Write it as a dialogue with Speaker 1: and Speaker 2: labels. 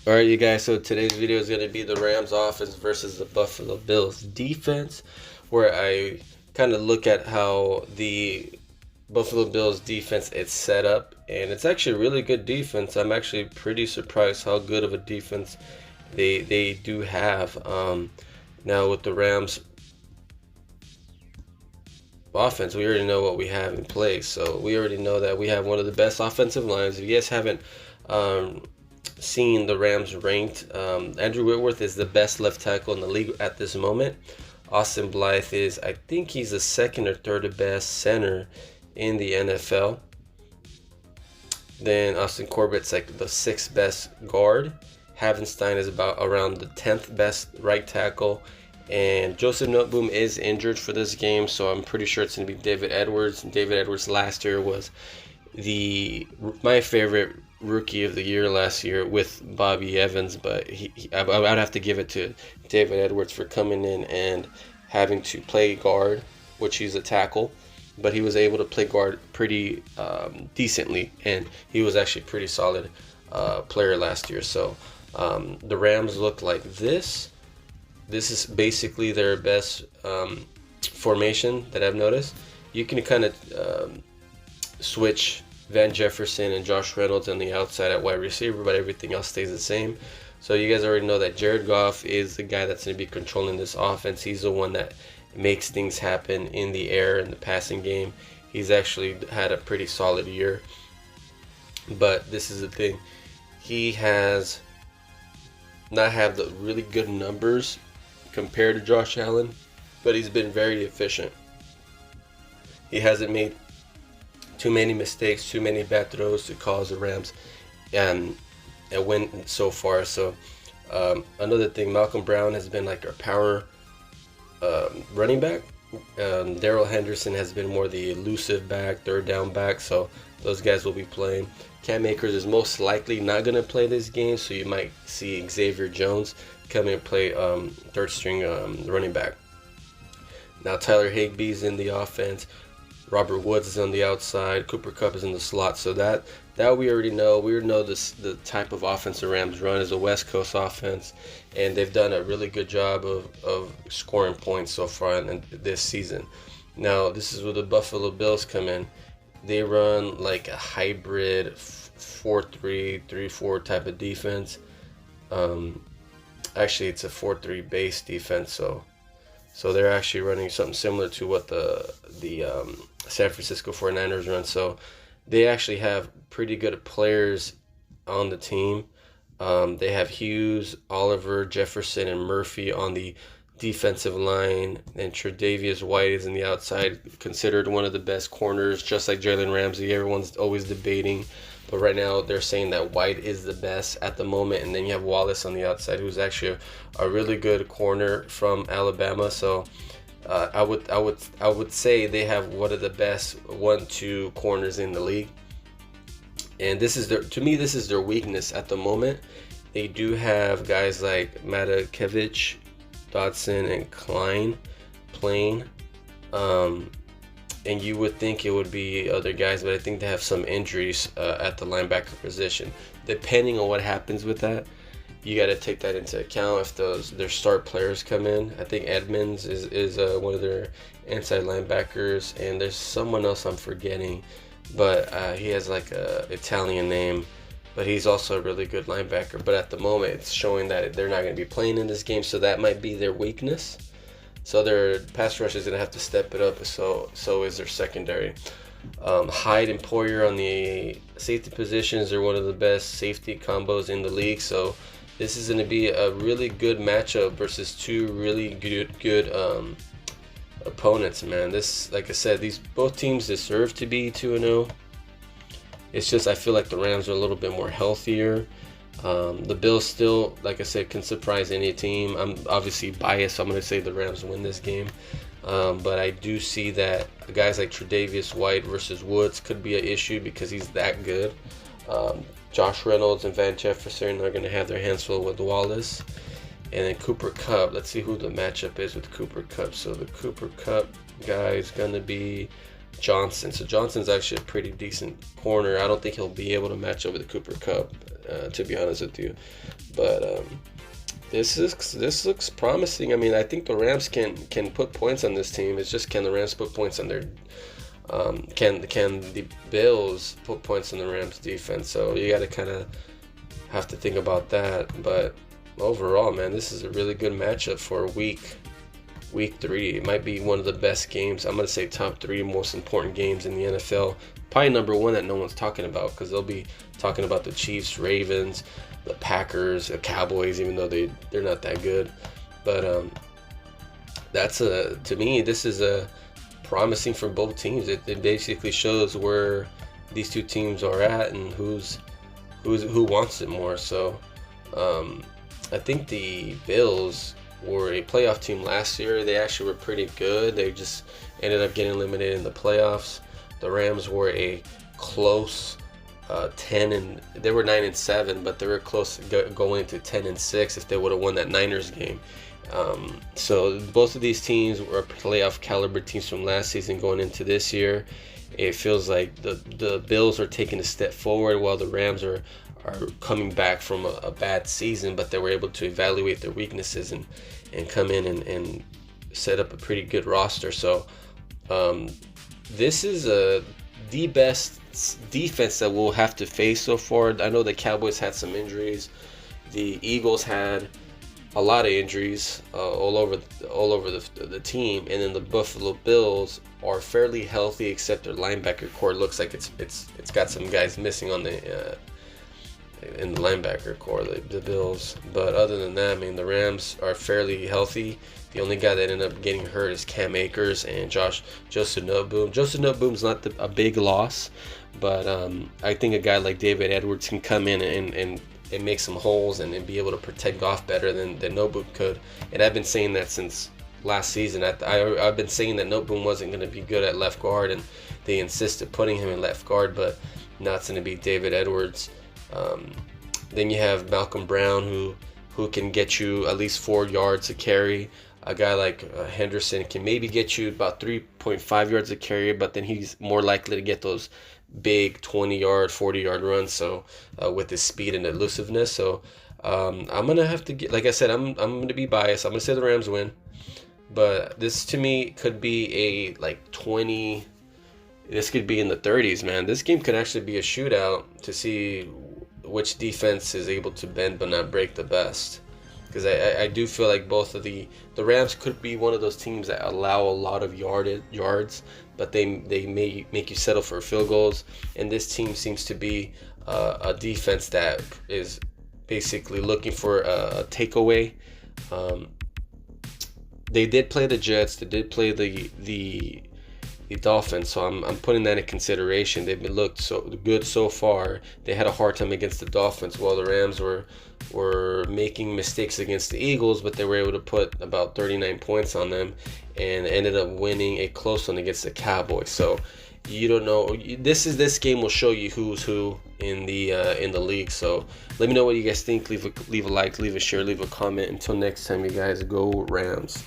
Speaker 1: All right, you guys. So today's video is going to be the Rams offense versus the Buffalo Bills defense, where I kind of look at how the Buffalo Bills defense is set up, and it's actually a really good defense. I'm actually pretty surprised how good of a defense they do have. Now with the Rams offense, we already know what we have in place. So we already know that we have one of the best offensive lines. If you guys haven't seen the Rams ranked, Andrew Whitworth is the best left tackle in the league at this moment. Austin Blythe is, I think he's the second or third best center in the NFL. Then Austin Corbett's like the sixth best guard. Havenstein is about around the 10th best right tackle. And Joseph Noteboom is injured for this game, so I'm pretty sure it's going to be David Edwards. And David Edwards last year was my favorite rookie of the year last year with Bobby Evans, but I would have to give it to David Edwards for coming in and having to play guard, which he's a tackle, but he was able to play guard pretty decently, and he was actually a pretty solid player last year. So the Rams look like this. This is basically their best formation that I've noticed. You can kind of switch Van Jefferson and Josh Reynolds on the outside at wide receiver, but everything else stays the same. So you guys already know that Jared Goff is the guy that's going to be controlling this offense. He's the one that makes things happen in the air in the passing game. He's actually had a pretty solid year. But this is the thing. He has not had the really good numbers compared to Josh Allen, but he's been very efficient. He hasn't made too many mistakes, too many bad throws to cause the Rams a win so far. So another thing, Malcolm Brown has been like our power running back. Darrell Henderson has been more the elusive back, third down back. So those guys will be playing. Cam Akers is most likely not going to play this game, so you might see Xavier Jones come in and play third string running back. Now Tyler Higbee's in the offense. Robert Woods is on the outside. Cooper Kupp is in the slot. So that we already know. We already know the type of offense the Rams run is a West Coast offense, and they've done a really good job of scoring points so far in this season. Now this is where the Buffalo Bills come in. They run like a hybrid 4-3, 3-4 type of defense. Actually, it's a 4-3 base defense. So they're actually running something similar to what the San Francisco 49ers run. So they actually have pretty good players on the team. They have Hughes, Oliver, Jefferson, and Murphy on the defensive line, and Tre'Davious White is in the outside, considered one of the best corners, just like Jalen Ramsey. Everyone's always debating, but right now they're saying that White is the best at the moment. And then you have Wallace on the outside, who's actually a really good corner from Alabama. So I would say they have one of the best 1-2 corners in the league. And this is their weakness at the moment. They do have guys like Matakevich, Dotson, and Klein playing. And you would think it would be other guys, but I think they have some injuries at the linebacker position. Depending on what happens with that, you got to take that into account if their start players come in. I think Edmonds is one of their inside linebackers, and there's someone else I'm forgetting, but he has like a Italian name, but he's also a really good linebacker. But at the moment, it's showing that they're not going to be playing in this game, so that might be their weakness. So their pass rush is going to have to step it up. So is their secondary. Hyde and Poyer on the safety positions are one of the best safety combos in the league. So this is going to be a really good matchup versus two really good opponents, man. This, like I said, both teams deserve to be 2-0. It's just I feel like the Rams are a little bit more healthier. The Bills still, like I said, can surprise any team. I'm obviously biased, so I'm going to say the Rams win this game. But I do see that guys like Tre'Davious White versus Woods could be an issue because he's that good. Josh Reynolds and Van Jefferson are going to have their hands full with Wallace. And then Cooper Kupp. Let's see who the matchup is with Cooper Kupp. So the Cooper Kupp guy is going to be Johnson. So Johnson's actually a pretty decent corner. I don't think he'll be able to match up with Cooper Kupp. to be honest with you. But this looks promising. I mean, I think the Rams can put points on this team. It's just, can the Rams put points on their can the Bills put points on the Rams defense? So you got to kind of have to think about that. But overall, man, this is a really good matchup for week 3. It might be one of the best games. I'm gonna say top 3 most important games in the NFL. Probably number 1 that no one's talking about, because they'll be talking about the Chiefs, Ravens, the Packers, the Cowboys, even though they're not that good. But to me, this is a promising for both teams. It basically shows where these two teams are at and who wants it more. So I think the Bills were a playoff team last year. They actually were pretty good. They just ended up getting eliminated in the playoffs. The Rams were a close 10 and they were 9-7, but they were close going to 10-6 if they would have won that Niners game. So both of these teams were playoff caliber teams from last season going into this year. It feels like the Bills are taking a step forward while the Rams are coming back from a bad season, but they were able to evaluate their weaknesses and come in and set up a pretty good roster. So this is the best defense that we'll have to face so far. I know the Cowboys had some injuries. The Eagles had a lot of injuries all over the team, and then the Buffalo Bills are fairly healthy, except their linebacker core looks like it's got some guys missing on the in the linebacker core, the Bills. But other than that, I mean, the Rams are fairly healthy. The only guy that ended up getting hurt is Cam Akers and Joseph Noteboom. Joseph Noteboom's not a big loss, but I think a guy like David Edwards can come in and make some holes and be able to protect Goff better than Noteboom could. And I've been saying that since last season. I've been saying that Noteboom wasn't going to be good at left guard, and they insisted putting him in left guard, but now it's going to be David Edwards. Then you have Malcolm Brown, who can get you at least 4 yards a carry. A guy like Henderson can maybe get you about 3.5 yards a carry, but then he's more likely to get those big 20-yard, 40-yard runs. So with his speed and elusiveness. So I'm gonna have to get, like I said, I'm gonna be biased. I'm gonna say the Rams win, but this to me could be a like 20. This could be in the 30s, man. This game could actually be a shootout to see which defense is able to bend but not break the best. Because I do feel like both of the Rams could be one of those teams that allow a lot of yards, but they may make you settle for field goals. And this team seems to be a defense that is basically looking for a takeaway. They did play the Jets. They did play the Dolphins, so I'm putting that in consideration. They've been looked so good so far. They had a hard time against the Dolphins, while the Rams were making mistakes against the Eagles, but they were able to put about 39 points on them and ended up winning a close one against the Cowboys. So you don't know. This game will show you who's who in the league. So let me know what you guys think. Leave a like, leave a share, leave a comment. Until next time, you guys, go Rams.